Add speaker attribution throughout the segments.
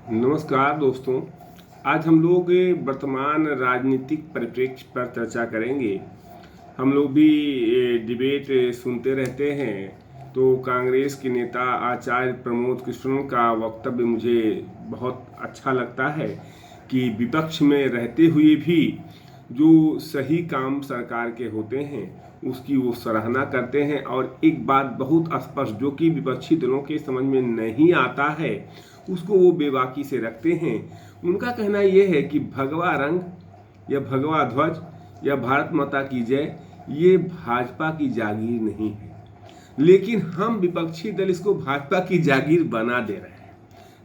Speaker 1: नमस्कार दोस्तों। आज हम लोग वर्तमान राजनीतिक परिप्रेक्ष्य पर चर्चा करेंगे। हम लोग भी डिबेट सुनते रहते हैं, तो कांग्रेस के नेता आचार्य प्रमोद कृष्ण का वक्तव्य मुझे बहुत अच्छा लगता है कि विपक्ष में रहते हुए भी जो सही काम सरकार के होते हैं उसकी वो सराहना करते हैं। और एक बात बहुत स्पष्ट जो कि विपक्षी दलों के समझ में नहीं आता है उसको वो बेबाकी से रखते हैं। उनका कहना यह है कि भगवा रंग या भगवा ध्वज या भारत माता की जय ये भाजपा की जागीर नहीं है, लेकिन हम विपक्षी दल इसको भाजपा की जागीर बना दे रहे हैं।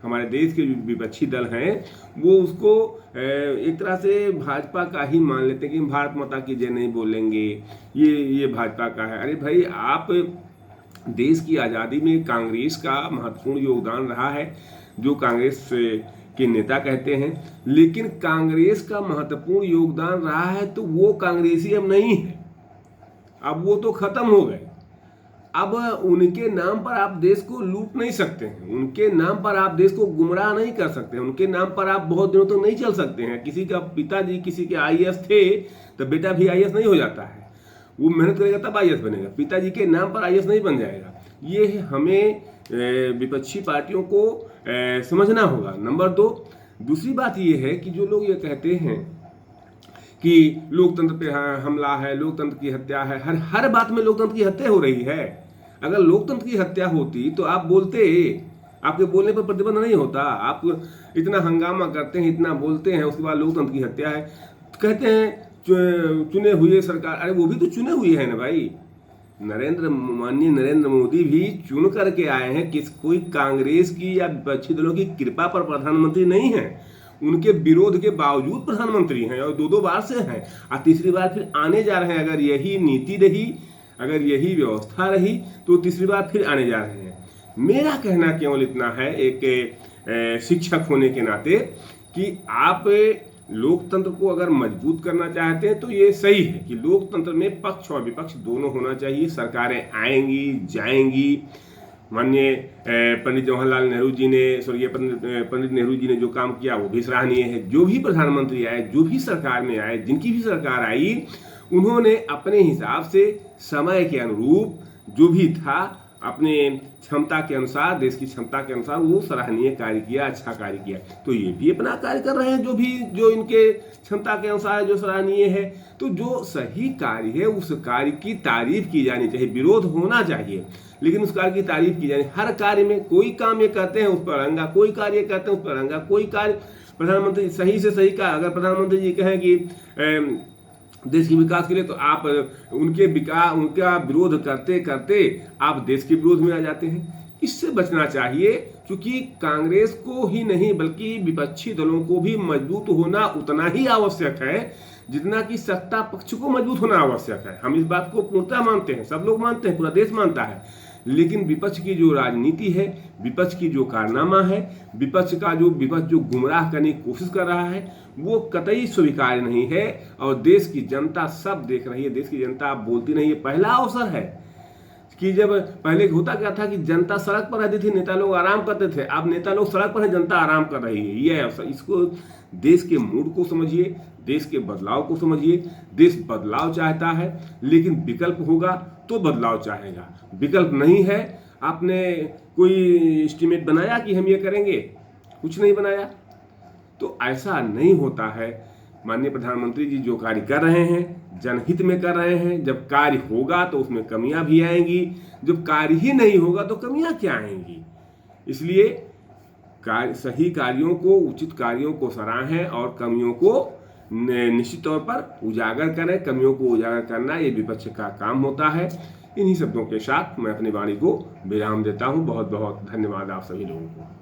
Speaker 1: हमारे देश के जो विपक्षी दल हैं वो उसको एक तरह से भाजपा का ही मान लेते हैं कि भारत माता की जय नहीं बोलेंगे, ये भाजपा का है। अरे भाई, आप देश की आज़ादी में कांग्रेस का महत्वपूर्ण योगदान रहा है जो कांग्रेस के नेता कहते हैं, लेकिन कांग्रेस का महत्वपूर्ण योगदान रहा है तो वो कांग्रेसी अब नहीं है, अब वो तो खत्म हो गए। अब उनके नाम पर आप देश को लूट नहीं सकते हैं, उनके नाम पर आप देश को गुमराह नहीं कर सकते हैं, उनके नाम पर आप बहुत दिनों तक नहीं चल सकते हैं। किसी का पिताजी किसी के आईएएस थे तो बेटा भी आईएएस नहीं हो जाता है, वो मेहनत करेगा तब आईएएस बनेगा, पिताजी के नाम पर आईएएस नहीं बन जाएगा। ये हमें विपक्षी पार्टियों को समझना होगा। नंबर 2, दूसरी बात ये है कि जो लोग ये कहते हैं कि लोकतंत्र पे हमला है, लोकतंत्र की हत्या है, हर बात में लोकतंत्र की हत्या हो रही है। अगर लोकतंत्र की हत्या होती तो आप बोलते, आपके बोलने पर प्रतिबंध नहीं होता। आप इतना हंगामा करते हैं, इतना बोलते हैं, उसके बाद लोकतंत्र की हत्या है कहते हैं। चुने हुए सरकार, अरे वो भी तो चुने हुए हैं ना भाई। माननीय नरेंद्र मोदी भी चुन करके आए हैं, कोई कांग्रेस की या विपक्षी दलों की कृपा पर प्रधानमंत्री नहीं है, उनके विरोध के बावजूद प्रधानमंत्री हैं और दो बार से हैं और तीसरी बार फिर आने जा रहे हैं। अगर यही नीति रही, अगर यही व्यवस्था रही तो तीसरी बार फिर आने जा रहे हैं। मेरा कहना केवल इतना है, एक शिक्षक होने के नाते, कि आप लोकतंत्र को अगर मजबूत करना चाहते हैं तो ये सही है कि लोकतंत्र में पक्ष और विपक्ष दोनों होना चाहिए। सरकारें आएंगी जाएंगी, माननीय पंडित जवाहरलाल नेहरू जी ने, स्वर्गीय पंडित नेहरू जी ने जो काम किया वो भी सराहनीय है। जो भी प्रधानमंत्री आए, जो भी सरकार में आए, जिनकी भी सरकार आई, उन्होंने अपने हिसाब से समय के अनुरूप जो भी था, अपने क्षमता के अनुसार, देश की क्षमता के अनुसार वो सराहनीय कार्य किया, अच्छा कार्य किया। तो ये भी अपना कार्य कर रहे हैं, जो इनके क्षमता के अनुसार जो सराहनीय है। तो जो सही कार्य है उस कार्य की तारीफ की जानी चाहिए, विरोध होना चाहिए लेकिन उस कार्य की तारीफ की जानी। हर कार्य में कोई काम ये कहते हैं उस पर अड़ंगा, कोई कार्य ये कहते हैं उस पर अड़ंगा, कोई कार्य प्रधानमंत्री सही से सही का, अगर प्रधानमंत्री जी कहें कि देश के विकास के लिए, तो आप उनका विरोध करते करते आप देश के विरोध में आ जाते हैं। इससे बचना चाहिए, क्योंकि कांग्रेस को ही नहीं बल्कि विपक्षी दलों को भी मजबूत होना उतना ही आवश्यक है जितना कि सत्ता पक्ष को मजबूत होना आवश्यक है। हम इस बात को पूर्णतः मानते हैं, सब लोग मानते हैं, पूरा देश मानता है। लेकिन विपक्ष की जो राजनीति है, विपक्ष की जो कारनामा है, विपक्ष जो गुमराह करने की कोशिश कर रहा है, वो कतई स्वीकार्य नहीं है। और देश की जनता सब देख रही है, देश की जनता अब बोलती नहीं है। पहला अवसर है कि जब पहले होता क्या था कि जनता सड़क पर रहती थी, नेता लोग आराम करते थे। अब नेता लोग सड़क पर है, जनता आराम कर रही है। ये अवसर, इसको देश के मूड को समझिए, देश के बदलाव को समझिए। देश बदलाव चाहता है, लेकिन विकल्प होगा तो बदलाव चाहेगा। विकल्प नहीं है, आपने कोई एस्टीमेट बनाया कि हम ये करेंगे, कुछ नहीं बनाया, तो ऐसा नहीं होता है। माननीय प्रधानमंत्री जी जो कार्य कर रहे हैं जनहित में कर रहे हैं। जब कार्य होगा तो उसमें कमियां भी आएंगी, जब कार्य ही नहीं होगा तो कमियां क्या आएंगी। इसलिए सही कार्यों को, उचित कार्यों को सराहें और कमियों को निश्चित तौर पर उजागर करें। कमियों को उजागर करना ये विपक्ष का काम होता है। इन्हीं शब्दों के साथ मैं अपनी वाणी को विराम देता हूँ। बहुत बहुत धन्यवाद आप सभी लोगों को।